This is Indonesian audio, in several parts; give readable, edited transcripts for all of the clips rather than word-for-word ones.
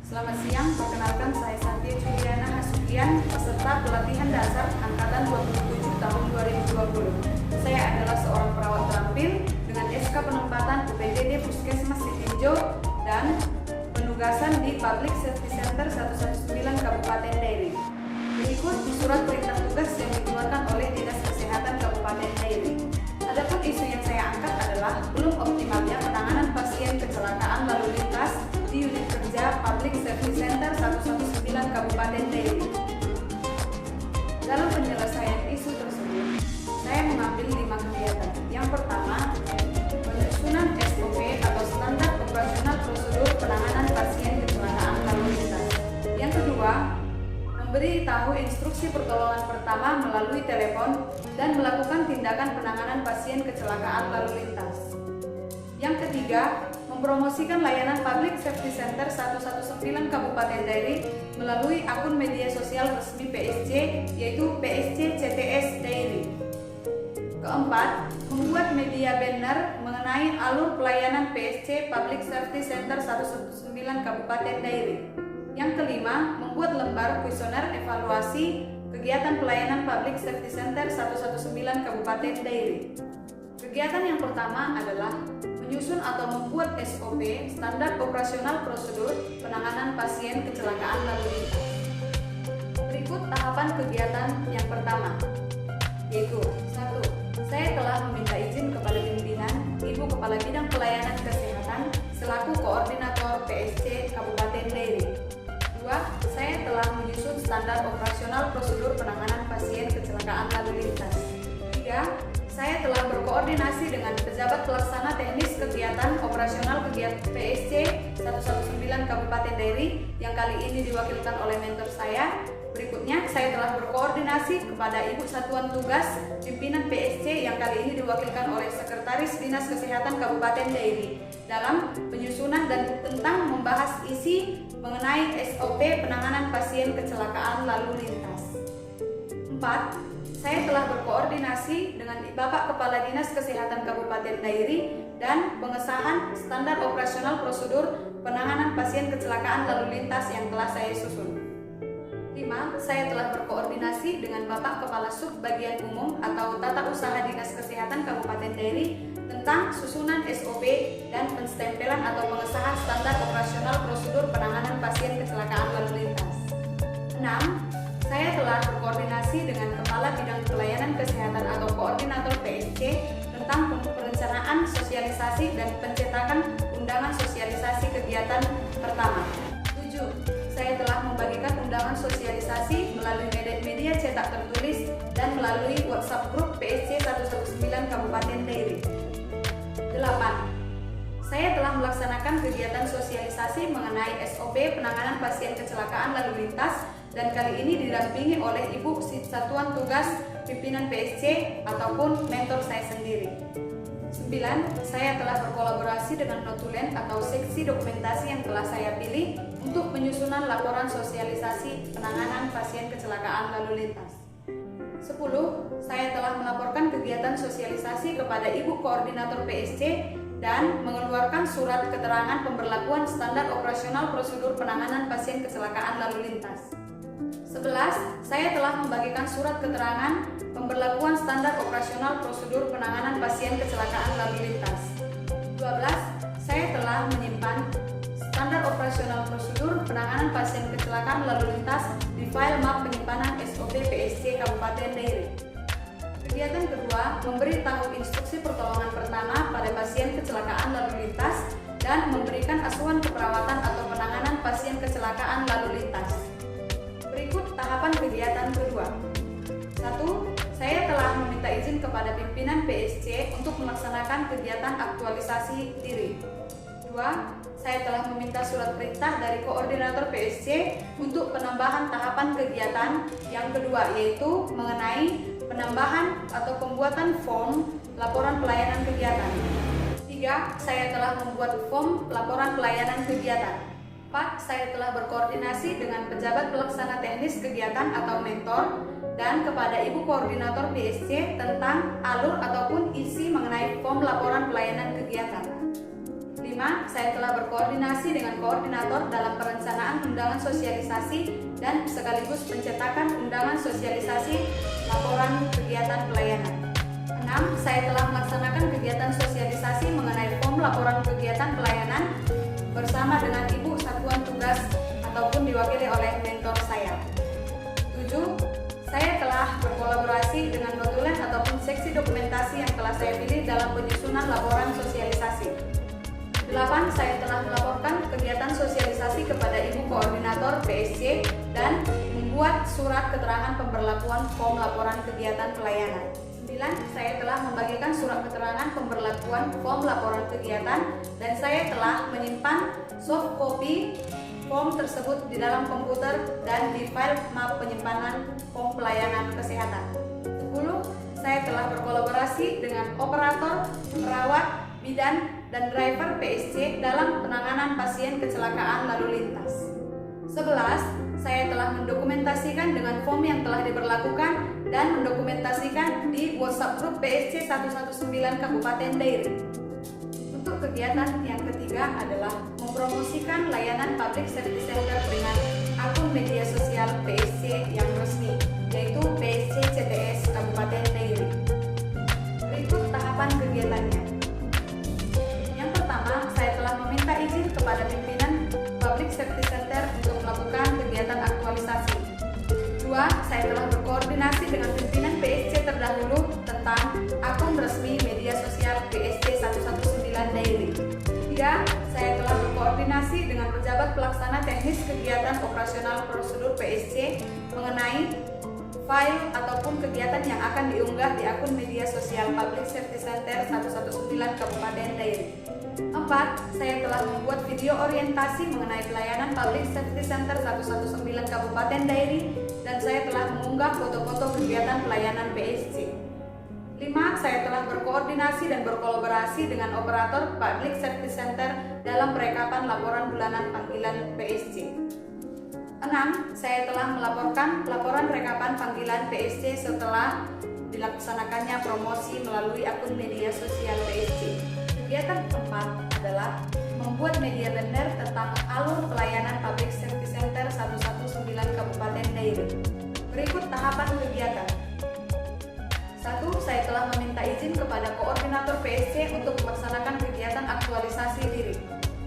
Selamat siang, perkenalkan saya Santia Juliana Hasukian, peserta pelatihan dasar Angkatan 27 tahun 2020. Saya adalah seorang perawat terampil dengan SK penempatan UPDD Puskesmas Sitinjo dan penugasan di Public Safety Center 119 Kabupaten Dairi. Berikut surat perintah tugas yang dikeluarkan oleh Dinas Kesehatan Kabupaten Dairi. Adapun isu yang saya angkat adalah belum optimalnya penanganan pasien kecelakaan lalu lintas di unit kerja Public Safety Center 119 Kabupaten Dairi. Dalam penyelesaian isu tersebut, saya mengambil 5 kegiatan. Yang pertama, penyusunan SOP atau standar operasional prosedur penanganan pasien kecelakaan lalu lintas. Yang kedua, memberi tahu instruksi pertolongan pertama melalui telepon dan melakukan tindakan penanganan pasien kecelakaan lalu lintas. Yang ketiga, mempromosikan layanan Public Safety Center 119 Kabupaten Dairi melalui akun media sosial resmi PSC, yaitu PSC CTS Dairi. Keempat, membuat media banner mengenai alur pelayanan PSC Public Safety Center 119 Kabupaten Dairi. Yang kelima, membuat lembar kuesioner evaluasi kegiatan pelayanan Public Safety Center 119 Kabupaten Dairi. Kegiatan yang pertama adalah menyusun atau membuat SOP standar operasional prosedur penanganan pasien kecelakaan lalu lintas. Berikut tahapan kegiatan yang pertama, yaitu 1. Saya telah meminta izin kepada pimpinan Ibu Kepala Bidang Pelayanan Kesehatan selaku Koordinator PSC Kabupaten Dairi. 2. Saya telah menyusun standar operasional prosedur penanganan pasien kecelakaan lalu lintas. 3. Saya telah berkoordinasi dengan pejabat pelaksana teknis kegiatan operasional kegiatan PSC 119 Kabupaten Dairi yang kali ini diwakilkan oleh mentor saya. Berikutnya, saya telah berkoordinasi kepada Ibu Satuan Tugas pimpinan PSC yang kali ini diwakilkan oleh Sekretaris Dinas Kesehatan Kabupaten Dairi dalam penyusunan dan tentang membahas isi mengenai SOP penanganan pasien kecelakaan lalu lintas. 4. Saya telah berkoordinasi dengan Bapak Kepala Dinas Kesehatan Kabupaten Dairi dan pengesahan standar operasional prosedur penanganan pasien kecelakaan lalu lintas yang telah saya susun. 5. Saya telah berkoordinasi dengan Bapak Kepala Sub Bagian Umum atau Tata Usaha Dinas Kesehatan Kabupaten Dairi tentang susunan SOP dan penstempelan atau pengesahan standar operasional prosedur penanganan pasien kecelakaan lalu lintas. 6. Saya telah berkoordinasi dengan Kepala Bidang Pelayanan Kesehatan atau Koordinator PSC tentang perencanaan sosialisasi dan pencetakan undangan sosialisasi kegiatan pertama. 7. Saya telah membagikan undangan sosialisasi melalui media cetak tertulis dan melalui WhatsApp grup PSC 119 Kabupaten Dairi. 8. Saya telah melaksanakan kegiatan sosialisasi mengenai SOP penanganan pasien kecelakaan lalu lintas dan kali ini didampingi oleh Ibu Satuan Tugas Pimpinan PSC ataupun mentor saya sendiri. 9. Saya telah berkolaborasi dengan notulen atau seksi dokumentasi yang telah saya pilih untuk penyusunan laporan sosialisasi penanganan pasien kecelakaan lalu lintas. 10. Saya telah melaporkan kegiatan sosialisasi kepada Ibu Koordinator PSC dan mengeluarkan surat keterangan pemberlakuan standar operasional prosedur penanganan pasien kecelakaan lalu lintas. 11. Saya telah membagikan surat keterangan pemberlakuan standar operasional prosedur penanganan pasien kecelakaan lalu lintas. 12. Saya telah menyimpan standar operasional prosedur penanganan pasien kecelakaan lalu lintas di file map penyimpanan SOP PSC Kabupaten Dairi. Kegiatan kedua, memberi tahu instruksi pertolongan pertama pada pasien kecelakaan lalu lintas dan memberikan asuhan keperawatan atau penanganan pasien kecelakaan lalu lintas. Berikut tahapan kegiatan kedua. 1. Saya telah meminta izin kepada pimpinan PSC untuk melaksanakan kegiatan aktualisasi diri. 2. Saya telah meminta surat perintah dari koordinator PSC untuk penambahan tahapan kegiatan yang kedua, yaitu mengenai penambahan atau pembuatan form laporan pelayanan kegiatan. 3. Saya telah membuat form laporan pelayanan kegiatan. 4. Saya telah berkoordinasi dengan pejabat pelaksana teknis kegiatan atau mentor dan kepada Ibu Koordinator PSC tentang alur ataupun isi mengenai form laporan pelayanan kegiatan. 5. 5. Saya telah berkoordinasi dengan koordinator dalam perencanaan undangan sosialisasi dan sekaligus pencetakan undangan sosialisasi laporan kegiatan pelayanan. 6. Saya telah melaksanakan kegiatan sosialisasi mengenai form laporan kegiatan pelayanan bersama dengan Ibu Satuan Tugas ataupun diwakili oleh mentor saya. 7. Saya telah berkolaborasi dengan notulen ataupun seksi dokumentasi yang telah saya pilih dalam penyusunan laporan sosialisasi. 8. Saya telah melaporkan kegiatan sosialisasi kepada Ibu Koordinator PSC dan membuat surat keterangan pemberlakuan form laporan kegiatan pelayanan. 9. Saya telah membagikan surat keterangan pemberlakuan form laporan kegiatan dan saya telah menyimpan soft copy form tersebut di dalam komputer dan di file map penyimpanan form pelayanan kesehatan. 10. Saya telah berkolaborasi dengan operator, perawat, bidan, dan driver PSC dalam penanganan pasien kecelakaan lalu lintas. 11. Saya telah mendokumentasikan dengan form yang telah diberlakukan dan mendokumentasikan di WhatsApp grup PSC 119 Kabupaten Dairi. Untuk kegiatan yang ketiga adalah mempromosikan layanan Public Safety Center dengan akun media sosial PSC yang resmi, yaitu PSC CTS Kabupaten Dairi. Berikut tahapan kegiatannya. Yang pertama, saya telah meminta izin kepada pimpinan Public Safety Center untuk melakukan kegiatan aktualisasi. 2. Saya telah berkoordinasi dengan pimpinan PSC terdahulu tentang akun resmi media sosial PSC 119 Dairi. 3. Saya telah berkoordinasi dengan pejabat pelaksana teknis kegiatan operasional prosedur PSC mengenai file ataupun kegiatan yang akan diunggah di akun media sosial Public Safety Center 119 Kabupaten Dairi. 4. Saya telah membuat video orientasi mengenai pelayanan Public Safety Center 119 Kabupaten Dairi dan saya telah mengunggah foto-foto kegiatan pelayanan PSC. 5. Saya telah berkoordinasi dan berkolaborasi dengan operator Public Safety Center dalam perekapan laporan bulanan panggilan PSC. 6. Saya telah melaporkan laporan rekapan panggilan PSC setelah dilaksanakannya promosi melalui akun media sosial PSC. Kegiatan keempat adalah membuat media banner tentang alur pelayanan Public Safety Center 119 Kabupaten Dairi. Berikut tahapan kegiatan. 1. Saya telah meminta izin kepada koordinator PSC untuk melaksanakan kegiatan aktualisasi diri.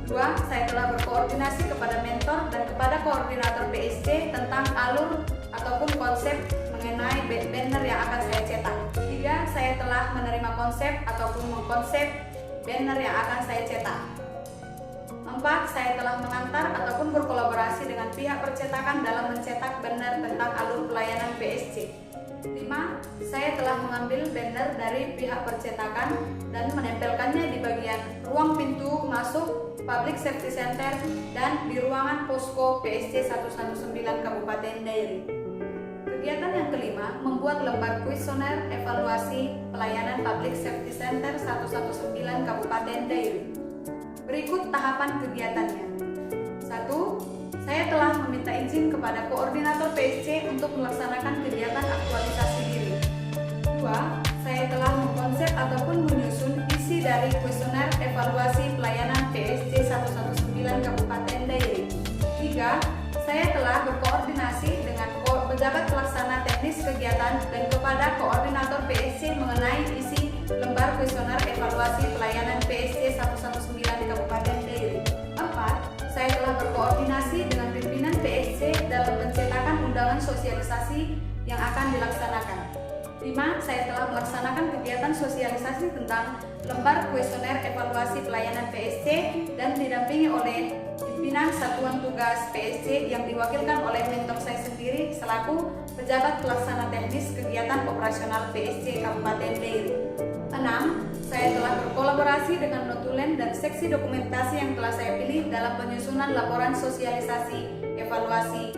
2. Saya telah berkoordinasi kepada mentor dan kepada koordinator PSC tentang alur ataupun konsep mengenai banner yang akan saya cetak. 3. Saya telah menerima konsep ataupun mengkonsep banner yang akan saya cetak. 4. Saya telah mengantar ataupun berkolaborasi dengan pihak percetakan dalam mencetak banner tentang alur pelayanan PSC. 5. Saya telah mengambil banner dari pihak percetakan dan menempelkannya di bagian ruang pintu masuk Public Safety Center dan di ruangan posko PSC 119 Kabupaten Dairi. Kegiatan yang kelima, membuat lembar kuesioner evaluasi pelayanan Public Safety Center 119 Kabupaten Dairi. Berikut tahapan kegiatannya. 1. Saya telah meminta izin kepada koordinator PSC untuk melaksanakan kegiatan aktualisasi diri. 2. Saya telah mengkonsep ataupun menyusun isi dari kuesioner evaluasi pelayanan PSC 119 Kabupaten Dairi. 3. Saya telah berkoordinasi dengan pejabat pelaksana teknis kegiatan dan kepada koordinator PSC mengenai isi lembar kuesioner evaluasi pelayanan PSC 119 Kabupaten Dairi. 4. Saya telah berkoordinasi dengan pimpinan PSC dalam pencetakan undangan sosialisasi yang akan dilaksanakan. 5. Saya telah melaksanakan kegiatan sosialisasi tentang lembar kuesioner evaluasi pelayanan PSC dan didampingi oleh pimpinan Satuan Tugas PSC yang diwakilkan oleh mentor saya sendiri selaku pejabat pelaksana teknis kegiatan operasional PSC Kabupaten Dairi. 6. Saya telah berkolaborasi dengan notulen dan seksi dokumentasi yang telah saya pilih dalam penyusunan laporan sosialisasi evaluasi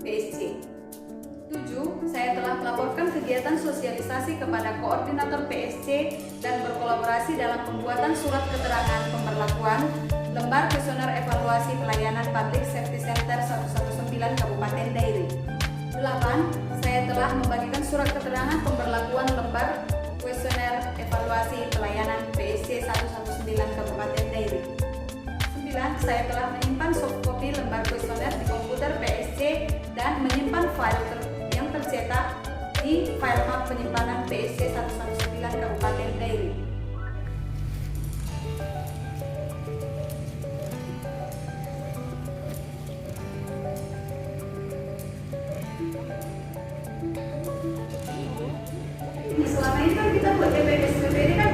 PSC. 7. Saya telah melaporkan kegiatan sosialisasi kepada koordinator PSC dan berkolaborasi dalam pembuatan surat keterangan pemberlakuan lembar kuesioner evaluasi pelayanan Public Safety Center 119 Kabupaten Dairi. 8. Saya telah membagikan surat keterangan pemberlakuan lembar kuesioner evaluasi pelayanan PSC 119 Kabupaten Dairi. saya telah menyimpan softcopy lembar kuesioner di komputer PSC dan menyimpan file yang tercetak di file hub penyimpanan PSC 119 Kabupaten Dairi. Selama ini kan kita buat DPS ini kan